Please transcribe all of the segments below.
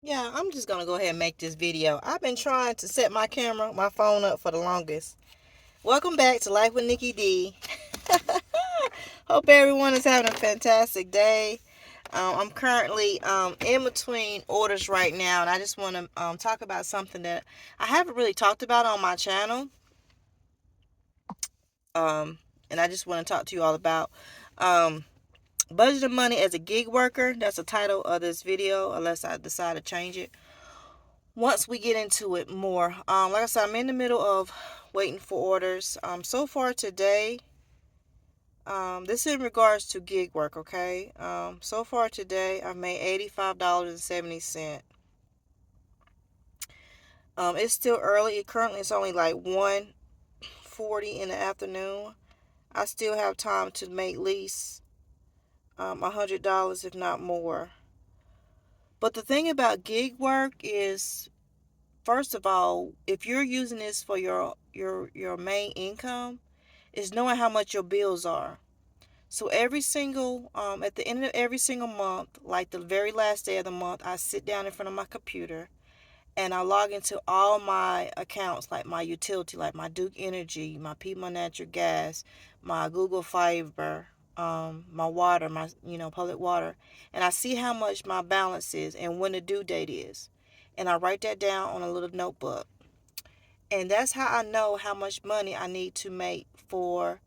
Yeah, I'm just gonna go ahead and make this video. I've been trying to set my phone up for the longest. Welcome back to Life with Nikki D. Hope everyone is having a fantastic day. I'm currently in between orders right now, and I just want to talk about something that I haven't really talked about on my channel. Um, and I just want to talk to you all about um, budgeting money as a gig worker. That's the title of this video, unless I decide to change it once we get into it more. Like I said, I'm in the middle of waiting for orders. So far today, this is in regards to gig work, okay? So far today, I've made $85.70. It's still early. Currently, it's only like 1:40 in the afternoon. I still have time to make at least $100, if not more. But the thing about gig work is, first of all, if you're using this for your main income, is knowing how much your bills are. So every single at the end of every single month, like the very last day of the month, I sit down in front of my computer and I log into all my accounts, like my utility, like my Duke Energy, my Piedmont Natural Gas, my Google Fiber, my water, my public water, and I see how much my balance is and when the due date is, and I write that down on a little notebook, and that's how I know how much money I need to make for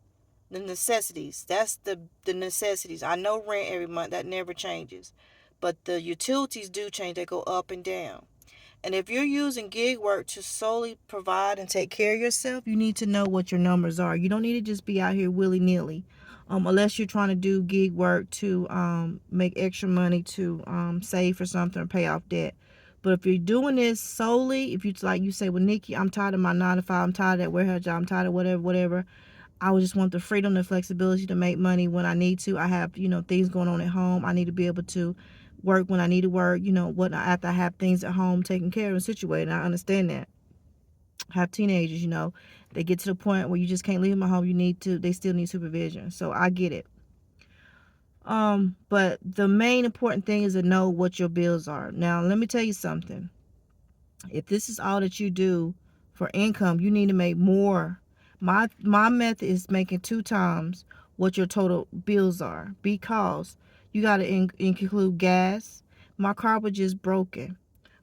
the necessities. That's the necessities. I know rent every month, that never changes, but the utilities do change. They go up and down. And if you're using gig work to solely provide and take care of yourself, you need to know what your numbers are. You don't need to just be out here willy nilly, unless you're trying to do gig work to make extra money to save for something or pay off debt. But if you're doing this solely, if you like you say, well, Nikki, I'm tired of my 9 to 5, I'm tired of that warehouse job, I'm tired of whatever. I would just want the freedom, the flexibility to make money when I need to. I have, things going on at home. I need to be able to work when I need to work, whatnot, after I have things at home taken care of and situated. I understand that. I have teenagers, they get to the point where you just can't leave them at home. They still need supervision. So I get it. But the main important thing is to know what your bills are. Now, let me tell you something. If this is all that you do for income, you need to make more. My method is making 2 times what your total bills are, because you got to include gas. My car was just broken.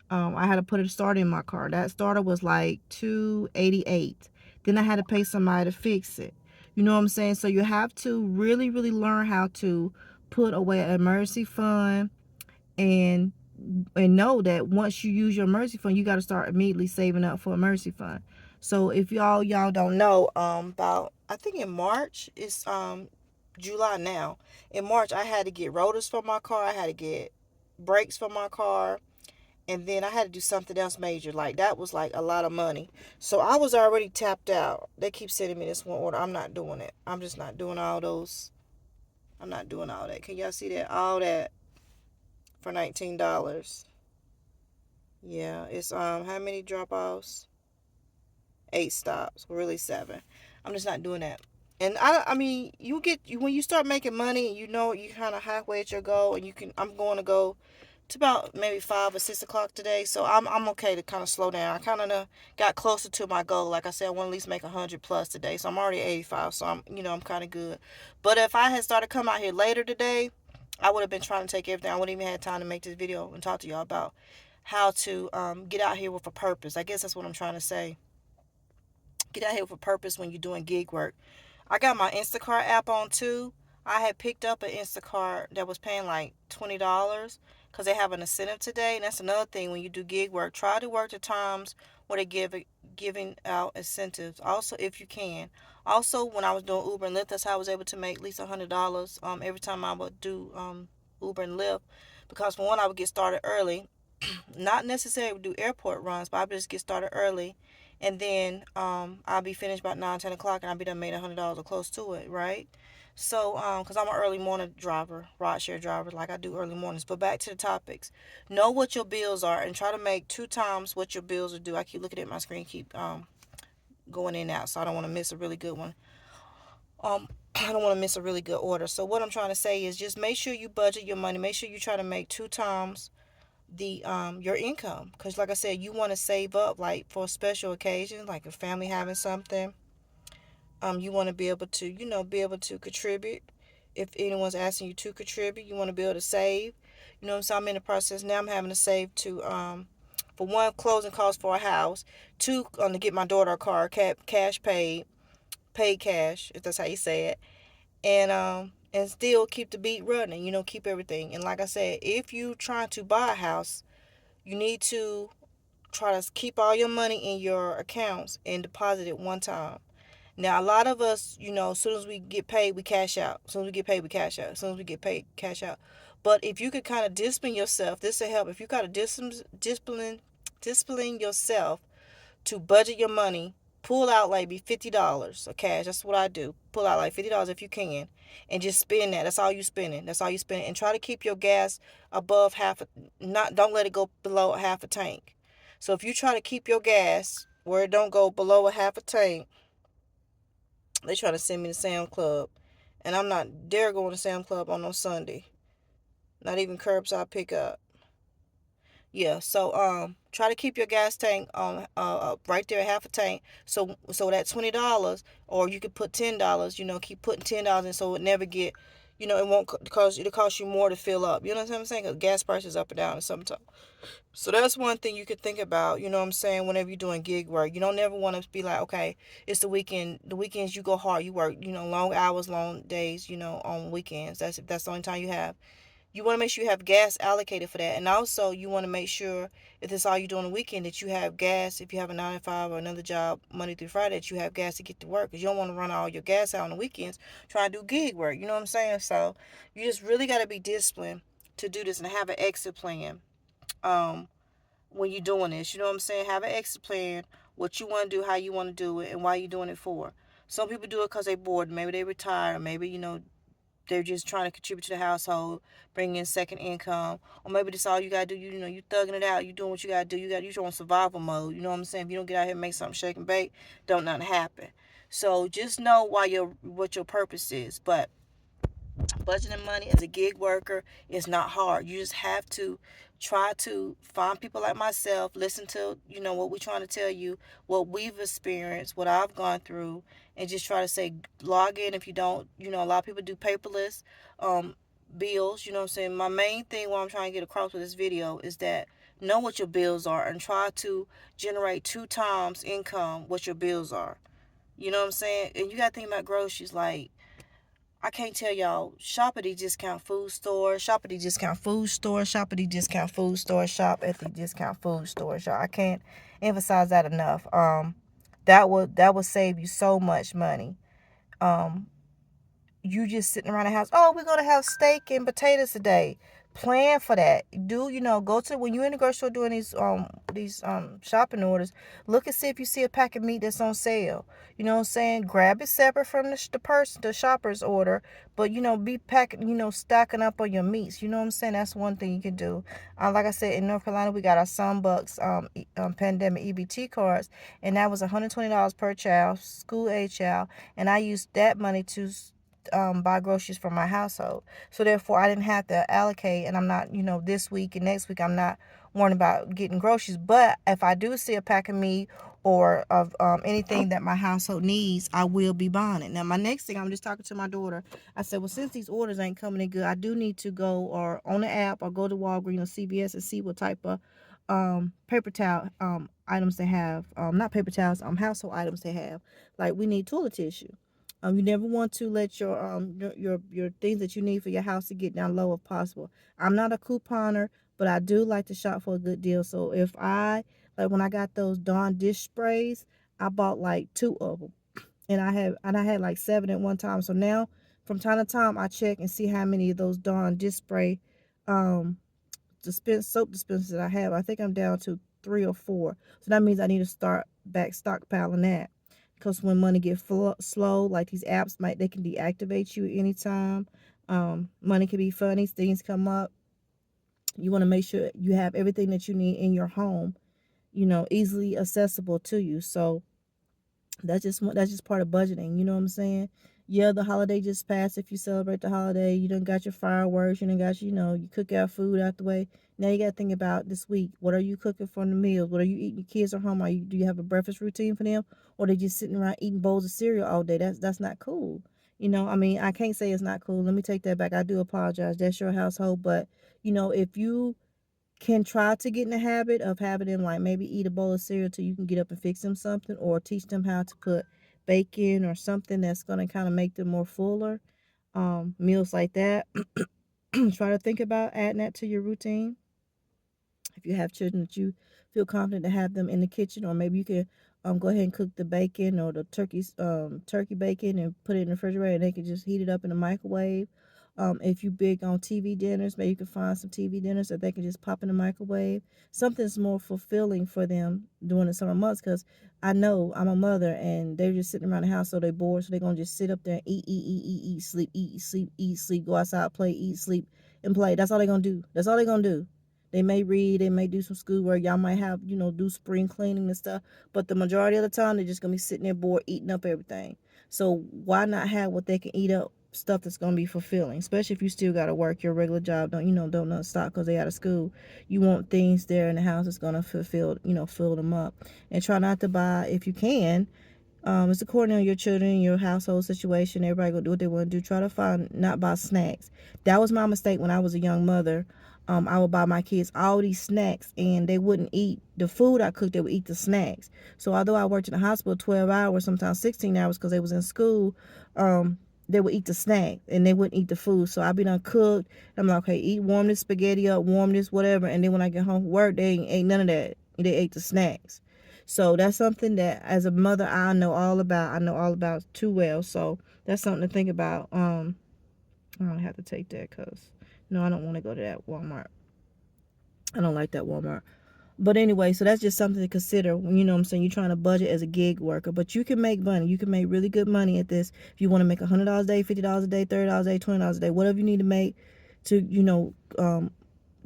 I had to put a starter in my car. That starter was like 288. Then I had to pay somebody to fix it. You know what I'm saying? So you have to really, really learn how to put away an emergency fund, and know that once you use your emergency fund, you got to start immediately saving up for a emergency fund. So if y'all don't know, about, I think in March, it's July now. In March, I had to get rotors for my car. I had to get brakes for my car, and then I had to do something else major. Like, that was like a lot of money. So I was already tapped out. They keep sending me this one order. I'm not doing it. I'm just not doing all those. I'm not doing all that. Can y'all see that? All that for $19. Yeah, it's how many drop offs? 8 stops. Really 7. I'm just not doing that. And I mean, when you start making money, and you kind of halfway at your goal, and I'm going to go to about maybe 5 or 6 o'clock today, so I'm okay to kind of slow down. I kind of got closer to my goal. Like I said, I want to at least make 100 plus today, so I'm already at 85, so I'm kind of good. But if I had started coming out here later today, I would have been trying to take everything. I wouldn't even had time to make this video and talk to y'all about how to get out here with a purpose. I guess that's what I'm trying to say. Get out here with a purpose when you're doing gig work. I got my Instacart app on too. I had picked up an Instacart that was paying like $20 because they have an incentive today. And that's another thing when you do gig work. Try to work the times where they giving out incentives. Also, if you can. Also, when I was doing Uber and Lyft, that's how I was able to make at least $100 every time I would do Uber and Lyft. Because for one, I would get started early. Not necessarily do airport runs, but I would just get started early, and then I'll be finished about 9, 10 o'clock, and I'll be done made $100 or close to it, right? So, because I'm an early morning driver, ride share driver, like I do early mornings. But back to the topics, know what your bills are and try to make 2 times what your bills are due. I keep looking at my screen, keep going in and out, so I don't want to miss a really good one. I don't want to miss a really good order. So what I'm trying to say is just make sure you budget your money. Make sure you try to make 2 times the your income, because like I said, you want to save up like for special occasions, like a family having something. You want to be able to, be able to contribute. If anyone's asking you to contribute, you want to be able to save. So I'm in the process now. I'm having to save to for one, closing costs for a house. Two, to get my daughter a car, cash paid cash, if that's how you say it. And still keep the beat running. Keep everything. And like I said, if you trying to buy a house, you need to try to keep all your money in your accounts and deposit it one time. Now, a lot of us, as soon as we get paid, we cash out. As soon as we get paid, we cash out. As soon as we get paid, cash out. But if you could kind of discipline yourself, this will help. If you kind of discipline yourself to budget your money, pull out like be $50 of cash. That's what I do. Pull out like $50 if you can, and just spend that. That's all you spending. That's all you spending. And try to keep your gas above half. Don't let it go below half a tank. So if you try to keep your gas where it don't go below a half a tank, they try to send me to Sam Club, and I'm not dare going to Sam Club on no Sunday. Not even curbside pickup. Yeah, so try to keep your gas tank right there at half a tank. So that $20, or you could put $10. Keep putting $10 in, so it never get, it won't cause it'll cost you more to fill up. You know what I'm saying? Cause gas prices up and down sometimes. So that's one thing you could think about, you know what I'm saying, whenever you're doing gig work. You don't never want to be like, okay, it's the weekend. The weekends you go hard, you work, long hours, long days, on weekends. If that's the only time you have. You want to make sure you have gas allocated for that. And also you want to make sure, if it's all you do on the weekend, that you have gas. If you have a 9 to 5 or another job Monday through Friday, that you have gas to get to work. Because you don't want to run all your gas out on the weekends trying to do gig work. You know what I'm saying? So you just really got to be disciplined to do this and have an exit plan. Um, when you're doing this. You know what I'm saying? Have an exit plan, what you want to do, how you want to do it, and why you're doing it for. Some people do it because they're bored. Maybe they retire. Maybe, they're just trying to contribute to the household, bring in second income. Or maybe that's all you got to do. You thugging it out. You doing what you got to do. You're on survival mode. You know what I'm saying? If you don't get out here and make something shake and bake, don't nothing happen. So just know what your purpose is. But budgeting money as a gig worker is not hard. You just have to try to find people like myself, listen to, what we're trying to tell you, what we've experienced, what I've gone through, and just try to say, log in. If you don't, a lot of people do paperless bills. You know what I'm saying? My main thing, what I'm trying to get across with this video, is that know what your bills are and try to generate 2 times income what your bills are. You know what I'm saying? And you got to think about groceries. Like, I can't tell y'all, shop at the discount food store, shop at the discount food store, shop at the discount food store, shop at the discount food stores, y'all. I can't emphasize that enough. That would save you so much money. Um, you just sitting around the house. Oh, we're gonna have steak and potatoes today. Plan for that. Go to, when you're in the grocery store doing these shopping orders, look and see if you see a pack of meat that's on sale. You know what I'm saying? Grab it separate from the shopper's order, but be packing, stocking up on your meats. You know what I'm saying? That's one thing you can do. Like I said, in North Carolina, we got our Sunbucks pandemic EBT cards, and that was $120 per child, school age child, and I used that money to buy groceries for my household. So therefore, I didn't have to allocate, and I'm not, this week and next week, I'm not worrying about getting groceries. But if I do see a pack of meat or of anything that my household needs, I will be buying it. Now, my next thing, I'm just talking to my daughter. I said, well, since these orders ain't coming in good, I do need to go or on the app or go to Walgreens or CVS and see what type of paper towel items they have. Not paper towels, household items they have. Like, we need toilet tissue. You never want to let your things that you need for your house to get down low if possible. I'm not a couponer, but I do like to shop for a good deal. So if when I got those Dawn dish sprays, I bought like 2 of them, and I had like 7 at one time. So now from time to time I check and see how many of those Dawn dish spray um soap dispensers that I have. I think I'm down to 3 or 4. So that means I need to start back stockpiling that. Because when money gets slow, like these apps they can deactivate you anytime. Money can be funny, things come up. You want to make sure you have everything that you need in your home, easily accessible to you. So that's just part of budgeting. You know what I'm saying? Yeah, the holiday just passed. If you celebrate the holiday, you done got your fireworks, you done got you cook out food out the way. Now you got to think about this week. What are you cooking for the meals? What are you eating? Your kids are home. Do you have a breakfast routine for them, or they just sitting around eating bowls of cereal all day? That's not cool. I mean, I can't say it's not cool. Let me take that back. I do apologize. That's your household, but if you can try to get in the habit of having them like maybe eat a bowl of cereal till you can get up and fix them something, or teach them how to put bacon or something that's going to kind of make them more fuller. Meals like that. Try to think about adding that to your routine. If you have children that you feel confident to have them in the kitchen, or maybe you can go ahead and cook the bacon or the turkey bacon and put it in the refrigerator, and they can just heat it up in the microwave. If you big on TV dinners, maybe you can find some TV dinners that they can just pop in the microwave. Something's more fulfilling for them during the summer months, because I know I'm a mother and they're just sitting around the house, so they're bored, so they're gonna just sit up there and eat, sleep, eat, sleep, eat, sleep, go outside, play, eat, sleep, and play. That's all they're gonna do. That's all they're gonna do. They may read, they may do some schoolwork. Y'all might have, do spring cleaning and stuff. But the majority of the time, they're just going to be sitting there bored, eating up everything. So why not have what they can eat up, stuff that's going to be fulfilling, especially if you still got to work your regular job. Don't not stop because they out of school. You want things there in the house that's going to fill them up. And try not to buy, if you can, it's according to your children, your household situation. Everybody go do what they want to do. Try to find not buy snacks. That was my mistake when I was a young mother. I would buy my kids all these snacks, and they wouldn't eat the food I cooked. They would eat the snacks. So although I worked in the hospital 12 hours, sometimes 16 hours, because they was in school, they would eat the snack and they wouldn't eat the food. So I be done cooked. I'm like, okay, warm this spaghetti up, warm this whatever. And then when I get home from work, they ain't ate none of that. They ate the snacks. So that's something that as a mother I know all about. I know all about too well. So that's something to think about. I don't have to take that because no, I don't want to go to that Walmart. I don't like that Walmart. But anyway, so that's just something to consider. You know what I'm saying? You're trying to budget as a gig worker, but you can make money. You can make really good money at this. If you want to make $100 a day, $50 a day, $30 a day, $20 a day, whatever you need to make to,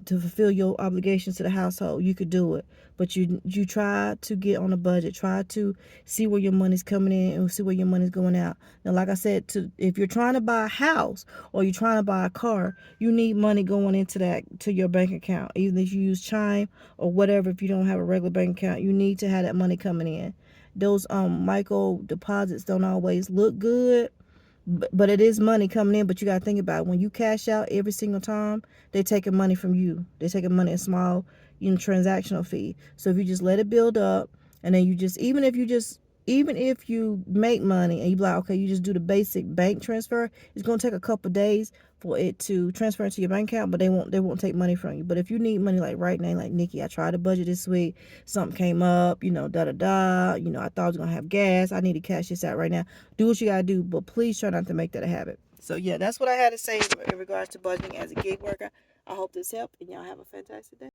to fulfill your obligations to the household, you could do it. But you try to get on a budget. Try to see where your money's coming in and see where your money's going out. Now, like I said, if you're trying to buy a house or you're trying to buy a car, you need money going into to your bank account. Even if you use Chime or whatever, if you don't have a regular bank account, you need to have that money coming in. Those micro deposits don't always look good, but it is money coming in. But you got to think about it. When you cash out every single time, they're taking money from you. They're taking money, a small, transactional fee. So if you just let it build up, and then even if you make money and you be like, okay, you just do the basic bank transfer, it's going to take a couple of days for it to transfer into your bank account, but they won't take money from you. But if you need money like right now, like Nikki, I tried to budget this week, something came up, da da da, I thought I was going to have gas, I need to cash this out right now. Do what you got to do, but please try not to make that a habit. So yeah, that's what I had to say in regards to budgeting as a gig worker. I hope this helped, and y'all have a fantastic day.